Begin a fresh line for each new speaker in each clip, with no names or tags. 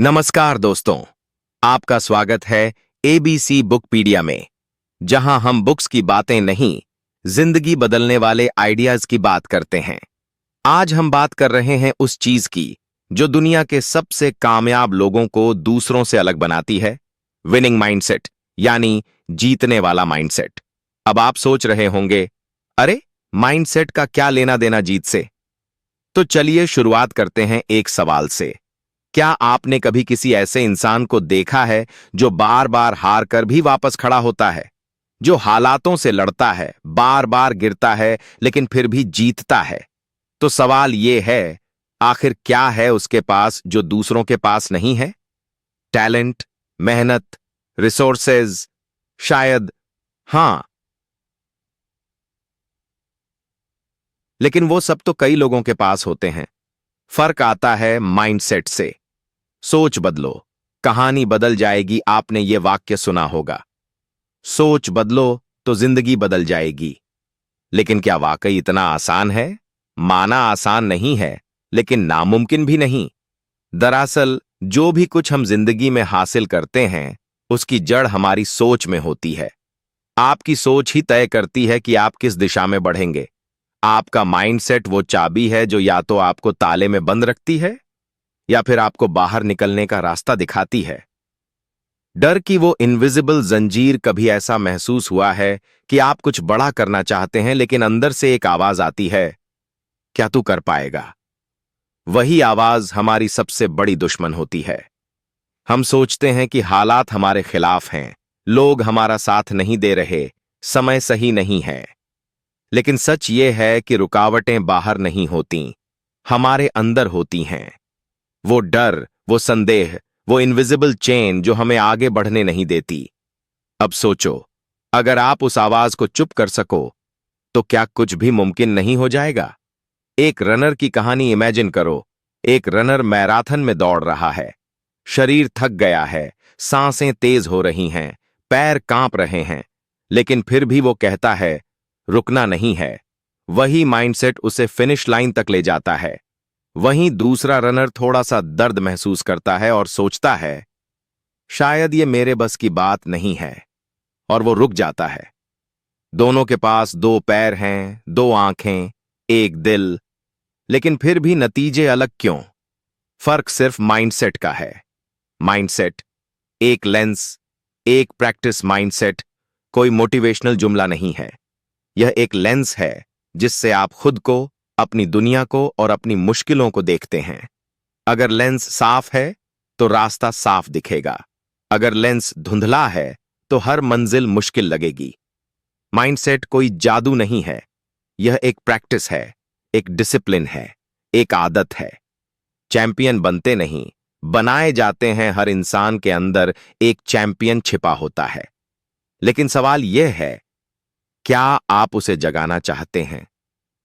नमस्कार दोस्तों, आपका स्वागत है एबीसी बुकपीडिया में, जहां हम बुक्स की बातें नहीं, जिंदगी बदलने वाले आइडियाज की बात करते हैं। आज हम बात कर रहे हैं उस चीज की जो दुनिया के सबसे कामयाब लोगों को दूसरों से अलग बनाती है, विनिंग माइंडसेट, यानी जीतने वाला माइंडसेट। अब आप सोच रहे होंगे, अरे माइंडसेट का क्या लेना देना जीत से? तो चलिए शुरुआत करते हैं एक सवाल से। क्या आपने कभी किसी ऐसे इंसान को देखा है जो बार बार हार कर भी वापस खड़ा होता है, जो हालातों से लड़ता है, बार बार गिरता है लेकिन फिर भी जीतता है? तो सवाल यह है, आखिर क्या है उसके पास जो दूसरों के पास नहीं है? टैलेंट, मेहनत, रिसोर्सेज, शायद। हां, लेकिन वो सब तो कई लोगों के पास होते हैं। फर्क आता है माइंडसेट से। सोच बदलो, कहानी बदल जाएगी। आपने ये वाक्य सुना होगा, सोच बदलो तो जिंदगी बदल जाएगी। लेकिन क्या वाकई इतना आसान है? माना आसान नहीं है, लेकिन नामुमकिन भी नहीं। दरअसल जो भी कुछ हम जिंदगी में हासिल करते हैं, उसकी जड़ हमारी सोच में होती है। आपकी सोच ही तय करती है कि आप किस दिशा में बढ़ेंगे। आपका माइंडसेट वो चाबी है जो या तो आपको ताले में बंद रखती है या फिर आपको बाहर निकलने का रास्ता दिखाती है। डर की वो इनविजिबल जंजीर। कभी ऐसा महसूस हुआ है कि आप कुछ बड़ा करना चाहते हैं, लेकिन अंदर से एक आवाज आती है, क्या तू कर पाएगा? वही आवाज हमारी सबसे बड़ी दुश्मन होती है। हम सोचते हैं कि हालात हमारे खिलाफ हैं, लोग हमारा साथ नहीं दे रहे, समय सही नहीं है। लेकिन सच ये है कि रुकावटें बाहर नहीं होती, हमारे अंदर होती हैं। वो डर, वो संदेह, वो इनविजिबल चेन जो हमें आगे बढ़ने नहीं देती। अब सोचो, अगर आप उस आवाज को चुप कर सको, तो क्या कुछ भी मुमकिन नहीं हो जाएगा? एक रनर की कहानी इमेजिन करो। एक रनर मैराथन में दौड़ रहा है, शरीर थक गया है, सांसें तेज हो रही हैं, पैर कांप रहे हैं, लेकिन फिर भी वो कहता है, रुकना नहीं है। वही माइंडसेट उसे फिनिश लाइन तक ले जाता है। वहीं दूसरा रनर थोड़ा सा दर्द महसूस करता है और सोचता है, शायद ये मेरे बस की बात नहीं है, और वो रुक जाता है। दोनों के पास दो पैर हैं, दो आंखें, एक दिल, लेकिन फिर भी नतीजे अलग क्यों? फर्क सिर्फ माइंडसेट का है। माइंडसेट एक लेंस, एक प्रैक्टिस। माइंडसेट कोई मोटिवेशनल जुमला नहीं है। यह एक लेंस है जिससे आप खुद को, अपनी दुनिया को और अपनी मुश्किलों को देखते हैं। अगर लेंस साफ है तो रास्ता साफ दिखेगा। अगर लेंस धुंधला है तो हर मंजिल मुश्किल लगेगी। माइंडसेट कोई जादू नहीं है, यह एक प्रैक्टिस है, एक डिसिप्लिन है, एक आदत है। चैंपियन बनते नहीं, बनाए जाते हैं। हर इंसान के अंदर एक चैंपियन छिपा होता है। लेकिन सवाल यह है, क्या आप उसे जगाना चाहते हैं?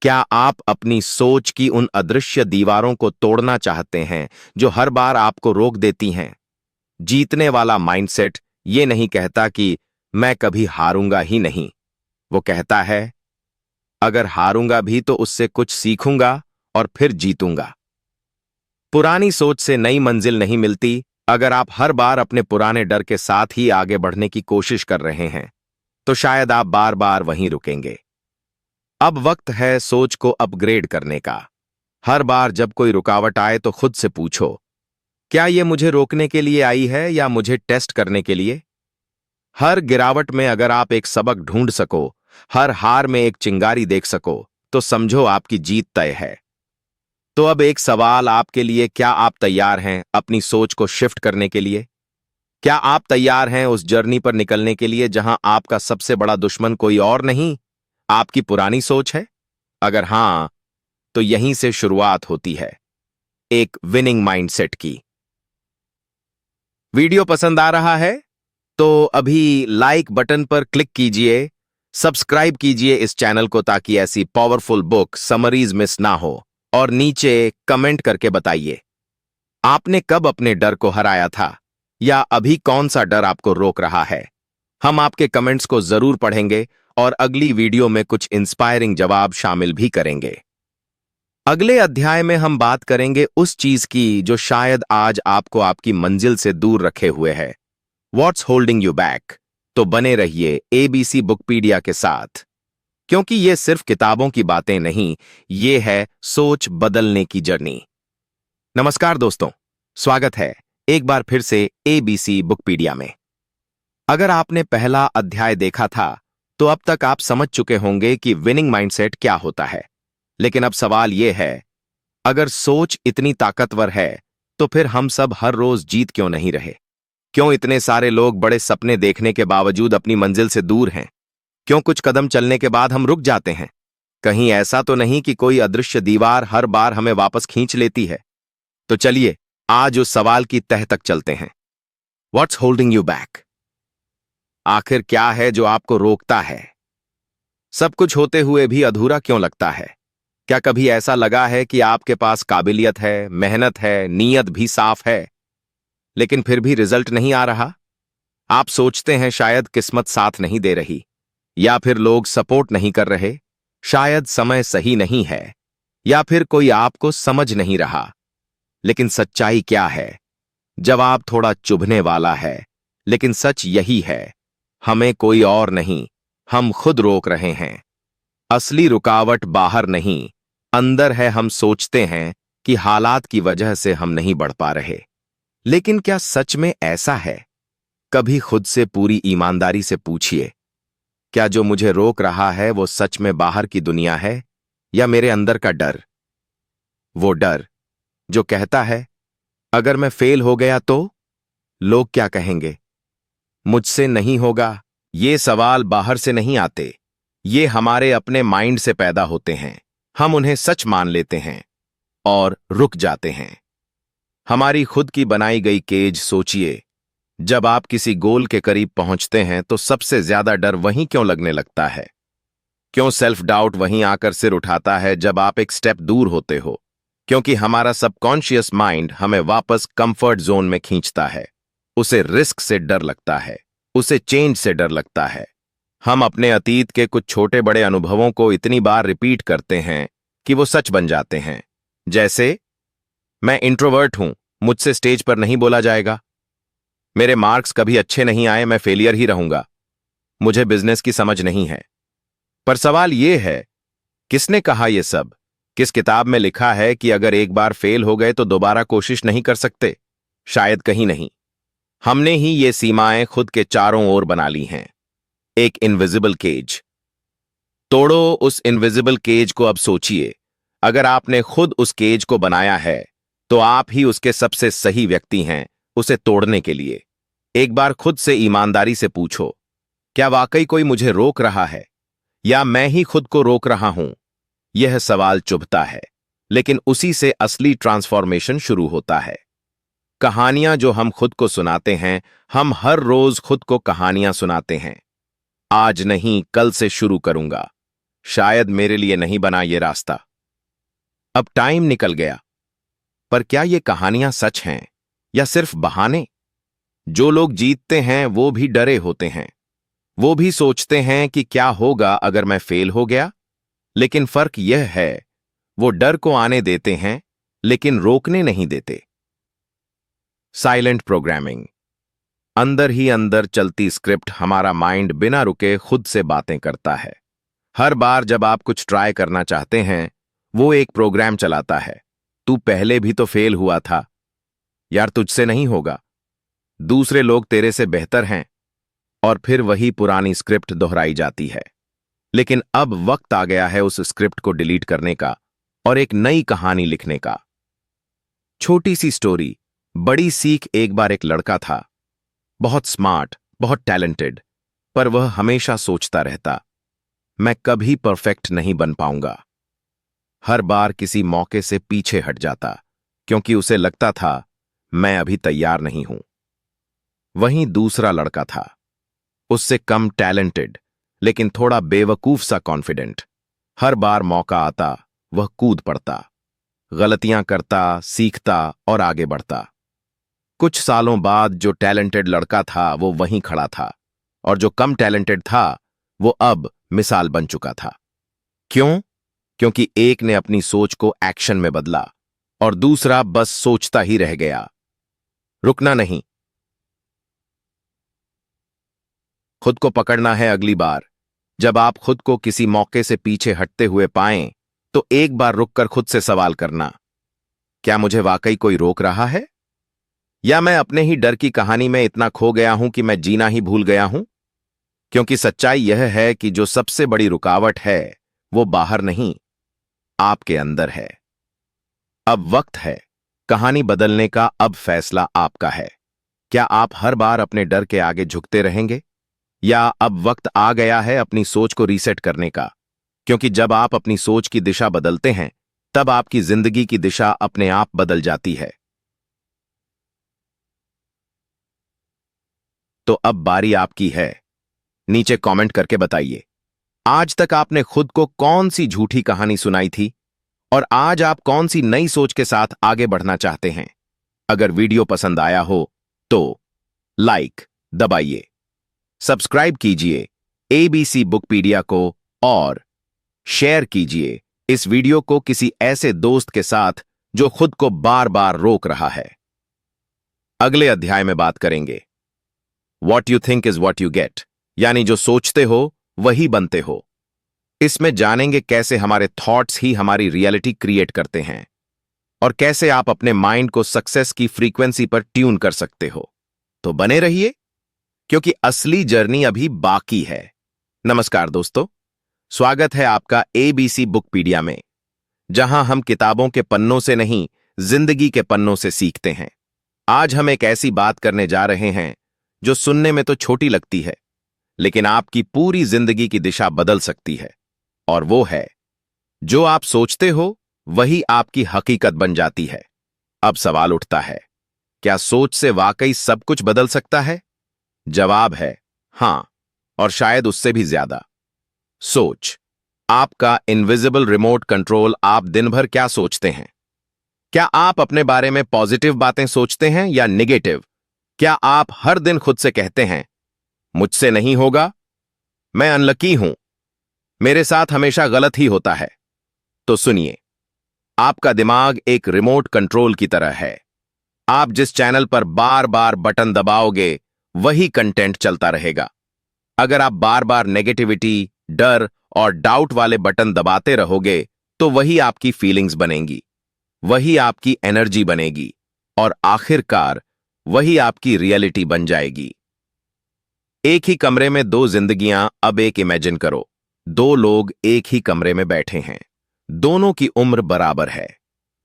क्या आप अपनी सोच की उन अदृश्य दीवारों को तोड़ना चाहते हैं जो हर बार आपको रोक देती हैं? जीतने वाला माइंडसेट ये नहीं कहता कि मैं कभी हारूंगा ही नहीं। वो कहता है, अगर हारूंगा भी तो उससे कुछ सीखूंगा और फिर जीतूंगा। पुरानी सोच से नई मंजिल नहीं मिलती। अगर आप हर बार अपने पुराने डर के साथ ही आगे बढ़ने की कोशिश कर रहे हैं, तो शायद आप बार बार वहीं रुकेंगे। अब वक्त है सोच को अपग्रेड करने का। हर बार जब कोई रुकावट आए तो खुद से पूछो, क्या यह मुझे रोकने के लिए आई है या मुझे टेस्ट करने के लिए? हर गिरावट में अगर आप एक सबक ढूंढ सको, हर हार में एक चिंगारी देख सको, तो समझो आपकी जीत तय है। तो अब एक सवाल आपके लिए, क्या आप तैयार हैं अपनी सोच को शिफ्ट करने के लिए? क्या आप तैयार हैं उस जर्नी पर निकलने के लिए जहां आपका सबसे बड़ा दुश्मन कोई और नहीं, आपकी पुरानी सोच है? अगर हां, तो यहीं से शुरुआत होती है एक विनिंग माइंडसेट की। वीडियो पसंद आ रहा है तो अभी लाइक बटन पर क्लिक कीजिए, सब्सक्राइब कीजिए इस चैनल को ताकि ऐसी पावरफुल बुक समरीज मिस ना हो, और नीचे कमेंट करके बताइए, आपने कब अपने डर को हराया था, या अभी कौन सा डर आपको रोक रहा है? हम आपके कमेंट्स को जरूर पढ़ेंगे और अगली वीडियो में कुछ इंस्पायरिंग जवाब शामिल भी करेंगे। अगले अध्याय में हम बात करेंगे उस चीज की जो शायद आज आपको आपकी मंजिल से दूर रखे हुए है। What's holding you back? तो बने रहिए एबीसी बुकपीडिया के साथ, क्योंकि ये सिर्फ किताबों की बातें नहीं, ये है सोच बदलने की जर्नी। नमस्कार दोस्तों, स्वागत है एक बार फिर से एबीसी बुकपीडिया में। अगर आपने पहला अध्याय देखा था तो अब तक आप समझ चुके होंगे कि विनिंग माइंडसेट क्या होता है। लेकिन अब सवाल यह है, अगर सोच इतनी ताकतवर है तो फिर हम सब हर रोज जीत क्यों नहीं रहे? क्यों इतने सारे लोग बड़े सपने देखने के बावजूद अपनी मंजिल से दूर हैं? क्यों कुछ कदम चलने के बाद हम रुक जाते हैं? कहीं ऐसा तो नहीं कि कोई अदृश्य दीवार हर बार हमें वापस खींच लेती है? तो चलिए आज उस सवाल की तह तक चलते हैं। What's holding you back? आखिर क्या है जो आपको रोकता है? सब कुछ होते हुए भी अधूरा क्यों लगता है? क्या कभी ऐसा लगा है कि आपके पास काबिलियत है, मेहनत है, नीयत भी साफ है, लेकिन फिर भी रिजल्ट नहीं आ रहा? आप सोचते हैं शायद किस्मत साथ नहीं दे रही, या फिर लोग सपोर्ट नहीं कर रहे, शायद समय सही नहीं है, या फिर कोई आपको समझ नहीं रहा। लेकिन सच्चाई क्या है? जवाब थोड़ा चुभने वाला है, लेकिन सच यही है, हमें कोई और नहीं, हम खुद रोक रहे हैं। असली रुकावट बाहर नहीं, अंदर है। हम सोचते हैं कि हालात की वजह से हम नहीं बढ़ पा रहे, लेकिन क्या सच में ऐसा है? कभी खुद से पूरी ईमानदारी से पूछिए, क्या जो मुझे रोक रहा है वो सच में बाहर की दुनिया है या मेरे अंदर का डर? वो डर जो कहता है, अगर मैं फेल हो गया तो लोग क्या कहेंगे, मुझसे नहीं होगा। ये सवाल बाहर से नहीं आते, ये हमारे अपने माइंड से पैदा होते हैं। हम उन्हें सच मान लेते हैं और रुक जाते हैं। हमारी खुद की बनाई गई केज सोचिए, जब आप किसी गोल के करीब पहुंचते हैं तो सबसे ज्यादा डर वहीं क्यों लगने लगता है? क्यों सेल्फ डाउट वहीं आकर सिर उठाता है जब आप एक स्टेप दूर होते हो? क्योंकि हमारा सबकॉन्शियस माइंड हमें वापस कंफर्ट जोन में खींचता है। उसे रिस्क से डर लगता है, उसे चेंज से डर लगता है। हम अपने अतीत के कुछ छोटे बड़े अनुभवों को इतनी बार रिपीट करते हैं कि वो सच बन जाते हैं। जैसे, मैं इंट्रोवर्ट हूं, मुझसे स्टेज पर नहीं बोला जाएगा। मेरे मार्क्स कभी अच्छे नहीं आए, मैं फेलियर ही रहूंगा। मुझे बिजनेस की समझ नहीं है। पर सवाल यह है, किसने कहा यह सब? किस किताब में लिखा है कि अगर एक बार फेल हो गए तो दोबारा कोशिश नहीं कर सकते? शायद कहीं नहीं। हमने ही ये सीमाएं खुद के चारों ओर बना ली हैं। एक इनविजिबल केज। तोड़ो उस इनविजिबल केज को। अब सोचिए, अगर आपने खुद उस केज को बनाया है तो आप ही उसके सबसे सही व्यक्ति हैं उसे तोड़ने के लिए। एक बार खुद से ईमानदारी से पूछो, क्या वाकई कोई मुझे रोक रहा है या मैं ही खुद को रोक रहा हूं? यह सवाल चुभता है, लेकिन उसी से असली ट्रांसफॉर्मेशन शुरू होता है। कहानियां जो हम खुद को सुनाते हैं, हम हर रोज खुद को कहानियां सुनाते हैं। आज नहीं, कल से शुरू करूंगा। शायद मेरे लिए नहीं बना ये रास्ता। अब टाइम निकल गया। पर क्या ये कहानियां सच हैं या सिर्फ बहाने? जो लोग जीतते हैं वो भी डरे होते हैं। वो भी सोचते हैं कि क्या होगा अगर मैं फेल हो गया। लेकिन फर्क यह है, वो डर को आने देते हैं लेकिन रोकने नहीं देते। Silent programming. अंदर ही अंदर चलती स्क्रिप्ट। हमारा माइंड बिना रुके खुद से बातें करता है। हर बार जब आप कुछ ट्राई करना चाहते हैं, वो एक प्रोग्राम चलाता है, तू पहले भी तो फेल हुआ था यार, तुझसे नहीं होगा, दूसरे लोग तेरे से बेहतर हैं। और फिर वही पुरानी स्क्रिप्ट दोहराई जाती है। लेकिन अब वक्त आ गया है उस स्क्रिप्ट को डिलीट करने का और एक नई कहानी लिखने का। छोटी सी स्टोरी, बड़ी सीख। एक बार एक लड़का था, बहुत स्मार्ट, बहुत टैलेंटेड, पर वह हमेशा सोचता रहता, मैं कभी परफेक्ट नहीं बन पाऊंगा। हर बार किसी मौके से पीछे हट जाता क्योंकि उसे लगता था, मैं अभी तैयार नहीं हूं। वहीं दूसरा लड़का था, उससे कम टैलेंटेड लेकिन थोड़ा बेवकूफ सा कॉन्फिडेंट। हर बार मौका आता वह कूद पड़ता, गलतियां करता, सीखता और आगे बढ़ता। कुछ सालों बाद जो टैलेंटेड लड़का था वो वहीं खड़ा था और जो कम टैलेंटेड था वो अब मिसाल बन चुका था। क्यों? क्योंकि एक ने अपनी सोच को एक्शन में बदला और दूसरा बस सोचता ही रह गया। रुकना नहीं, खुद को पकड़ना है। अगली बार जब आप खुद को किसी मौके से पीछे हटते हुए पाएं, तो एक बार रुककर खुद से सवाल करना, क्या मुझे वाकई कोई रोक रहा है, या मैं अपने ही डर की कहानी में इतना खो गया हूं कि मैं जीना ही भूल गया हूं? क्योंकि सच्चाई यह है कि जो सबसे बड़ी रुकावट है वो बाहर नहीं, आपके अंदर है। अब वक्त है कहानी बदलने का। अब फैसला आपका है। क्या आप हर बार अपने डर के आगे झुकते रहेंगे, या अब वक्त आ गया है अपनी सोच को रीसेट करने का? क्योंकि जब आप अपनी सोच की दिशा बदलते हैं, तब आपकी जिंदगी की दिशा अपने आप बदल जाती है। तो अब बारी आपकी है। नीचे कमेंट करके बताइए, आज तक आपने खुद को कौन सी झूठी कहानी सुनाई थी, और आज आप कौन सी नई सोच के साथ आगे बढ़ना चाहते हैं? अगर वीडियो पसंद आया हो तो लाइक दबाइए, सब्सक्राइब कीजिए एबीसी बुकपीडिया को, और शेयर कीजिए इस वीडियो को किसी ऐसे दोस्त के साथ जो खुद को बार बार रोक रहा है। अगले अध्याय में बात करेंगे what you think is what you get, यानी जो सोचते हो वही बनते हो। इसमें जानेंगे कैसे हमारे थॉट्स ही हमारी रियलिटी क्रिएट करते हैं, और कैसे आप अपने माइंड को सक्सेस की फ्रीक्वेंसी पर ट्यून कर सकते हो। तो बने रहिए, क्योंकि असली जर्नी अभी बाकी है। नमस्कार दोस्तों, स्वागत है आपका एबीसी बुकपीडिया में, जहां हम किताबों के पन्नों से नहीं, जिंदगी के पन्नों से सीखते हैं। आज हम एक ऐसी बात करने जा रहे हैं जो सुनने में तो छोटी लगती है, लेकिन आपकी पूरी जिंदगी की दिशा बदल सकती है। और वो है, जो आप सोचते हो वही आपकी हकीकत बन जाती है। अब सवाल उठता है, क्या सोच से वाकई सब कुछ बदल सकता है? जवाब है हां, और शायद उससे भी ज्यादा। सोच, आपका इनविजिबल रिमोट कंट्रोल। आप दिन भर क्या सोचते हैं? क्या आप अपने बारे में पॉजिटिव बातें सोचते हैं या नेगेटिव? क्या आप हर दिन खुद से कहते हैं, मुझसे नहीं होगा, मैं अनलकी हूं, मेरे साथ हमेशा गलत ही होता है? तो सुनिए, आपका दिमाग एक रिमोट कंट्रोल की तरह है। आप जिस चैनल पर बार बार बटन दबाओगे वही कंटेंट चलता रहेगा। अगर आप बार बार नेगेटिविटी, डर और डाउट वाले बटन दबाते रहोगे, तो वही आपकी फीलिंग्स बनेंगी, वही आपकी एनर्जी बनेगी, और आखिरकार वही आपकी रियलिटी बन जाएगी। एक ही कमरे में दो जिंदगियां। अब एक इमेजिन करो, दो लोग एक ही कमरे में बैठे हैं। दोनों की उम्र बराबर है,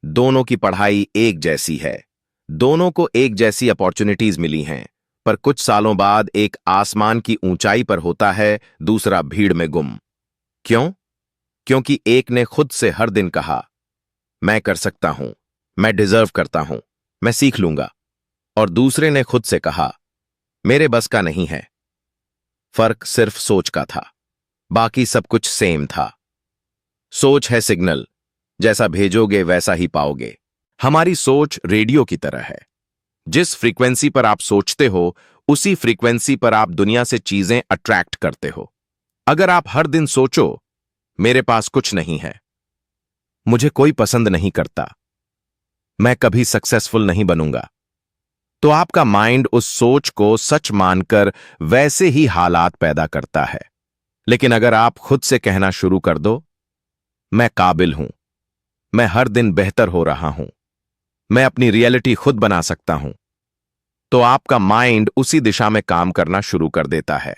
दोनों की पढ़ाई एक जैसी है, दोनों को एक जैसी अपॉर्चुनिटीज मिली हैं, पर कुछ सालों बाद एक आसमान की ऊंचाई पर होता है, दूसरा भीड़ में गुम। क्यों? क्योंकि एक ने खुद से हर दिन कहा, मैं कर सकता हूं, मैं डिजर्व करता हूं, मैं सीख लूंगा, और दूसरे ने खुद से कहा, मेरे बस का नहीं है। फर्क सिर्फ सोच का था, बाकी सब कुछ सेम था। सोच है सिग्नल, जैसा भेजोगे वैसा ही पाओगे। हमारी सोच रेडियो की तरह है। जिस फ्रीक्वेंसी पर आप सोचते हो, उसी फ्रीक्वेंसी पर आप दुनिया से चीजें अट्रैक्ट करते हो। अगर आप हर दिन सोचो, मेरे पास कुछ नहीं है, मुझे कोई पसंद नहीं करता, मैं कभी सक्सेसफुल नहीं बनूंगा, तो आपका माइंड उस सोच को सच मानकर वैसे ही हालात पैदा करता है। लेकिन अगर आप खुद से कहना शुरू कर दो, मैं काबिल हूं, मैं हर दिन बेहतर हो रहा हूं, मैं अपनी रियलिटी खुद बना सकता हूं, तो आपका माइंड उसी दिशा में काम करना शुरू कर देता है।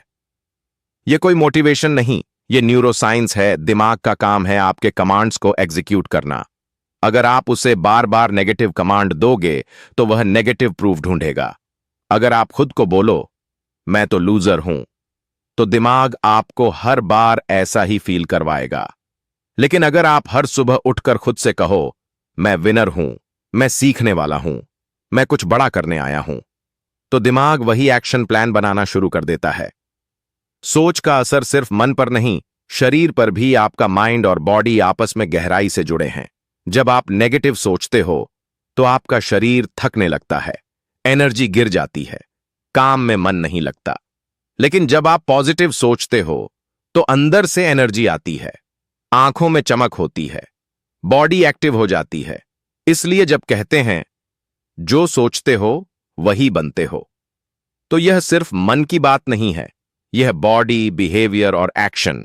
यह कोई मोटिवेशन नहीं, यह न्यूरोसाइंस है। दिमाग का काम है आपके कमांड्स को एग्जीक्यूट करना। अगर आप उसे बार बार नेगेटिव कमांड दोगे, तो वह नेगेटिव प्रूफ ढूंढेगा। अगर आप खुद को बोलो, मैं तो लूजर हूं, तो दिमाग आपको हर बार ऐसा ही फील करवाएगा। लेकिन अगर आप हर सुबह उठकर खुद से कहो, मैं विनर हूं, मैं सीखने वाला हूं, मैं कुछ बड़ा करने आया हूं, तो दिमाग वही एक्शन प्लान बनाना शुरू कर देता है। सोच का असर सिर्फ मन पर नहीं, शरीर पर भी। आपका माइंड और बॉडी आपस में गहराई से जुड़े हैं। जब आप नेगेटिव सोचते हो, तो आपका शरीर थकने लगता है, एनर्जी गिर जाती है, काम में मन नहीं लगता। लेकिन जब आप पॉजिटिव सोचते हो, तो अंदर से एनर्जी आती है, आंखों में चमक होती है, बॉडी एक्टिव हो जाती है। इसलिए जब कहते हैं जो सोचते हो वही बनते हो, तो यह सिर्फ मन की बात नहीं है, यह बॉडी, बिहेवियर और एक्शन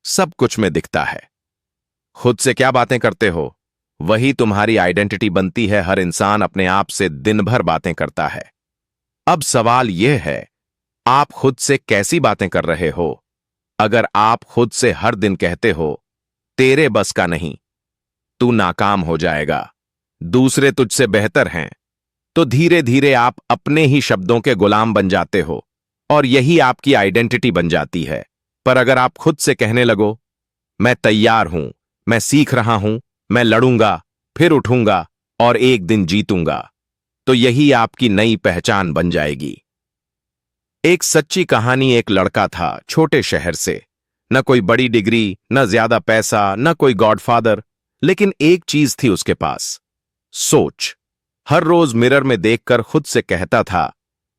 सब कुछ में दिखता है। खुद से क्या बातें करते हो वही तुम्हारी आइडेंटिटी बनती है। हर इंसान अपने आप से दिन भर बातें करता है। अब सवाल यह है, आप खुद से कैसी बातें कर रहे हो? अगर आप खुद से हर दिन कहते हो तेरे बस का नहीं, तू नाकाम हो जाएगा, दूसरे तुझसे बेहतर हैं, तो धीरे धीरे आप अपने ही शब्दों के गुलाम बन जाते हो और यही आपकी आइडेंटिटी बन जाती है। पर अगर आप खुद से कहने लगो मैं तैयार हूं, मैं सीख रहा हूं, मैं लड़ूंगा, फिर उठूंगा और एक दिन जीतूंगा, तो यही आपकी नई पहचान बन जाएगी। एक सच्ची कहानी। एक लड़का था छोटे शहर से, न कोई बड़ी डिग्री, न ज्यादा पैसा, न कोई गॉडफादर, लेकिन एक चीज थी उसके पास, सोच। हर रोज मिरर में देखकर खुद से कहता था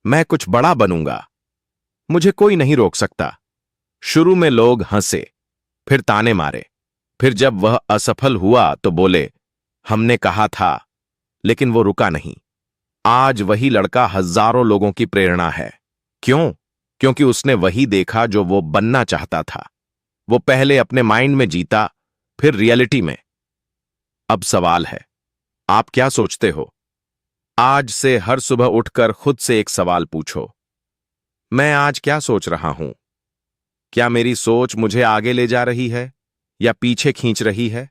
मैं कुछ बड़ा बनूंगा, मुझे कोई नहीं रोक सकता। शुरू में लोग हंसे, फिर ताने मारे, फिर जब वह असफल हुआ तो बोले हमने कहा था, लेकिन वो रुका नहीं। आज वही लड़का हजारों लोगों की प्रेरणा है। क्यों? क्योंकि उसने वही देखा जो वो बनना चाहता था। वो पहले अपने माइंड में जीता, फिर रियलिटी में। अब सवाल है, आप क्या सोचते हो? आज से हर सुबह उठकर खुद से एक सवाल पूछो, मैं आज क्या सोच रहा हूं? क्या मेरी सोच मुझे आगे ले जा रही है या पीछे खींच रही है?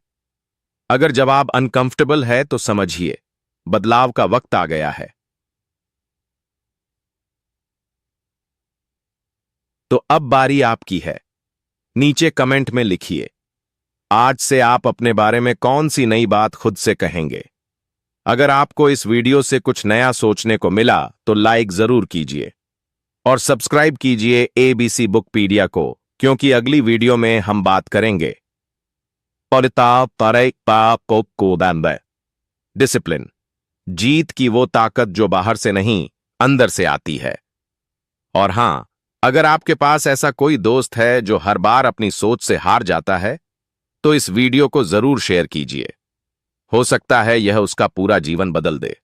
अगर जवाब अनकंफर्टेबल है तो समझिए बदलाव का वक्त आ गया है। तो अब बारी आपकी है। नीचे कमेंट में लिखिए आज से आप अपने बारे में कौन सी नई बात खुद से कहेंगे। अगर आपको इस वीडियो से कुछ नया सोचने को मिला तो लाइक जरूर कीजिए और सब्सक्राइब कीजिए एबीसी बुकपीडिया को, क्योंकि अगली वीडियो में हम बात करेंगे डिसिप्लिन, जीत की वो ताकत जो बाहर से नहीं अंदर से आती है। और हां, अगर आपके पास ऐसा कोई दोस्त है जो हर बार अपनी सोच से हार जाता है, तो इस वीडियो को जरूर शेयर कीजिए। हो सकता है यह उसका पूरा जीवन बदल दे।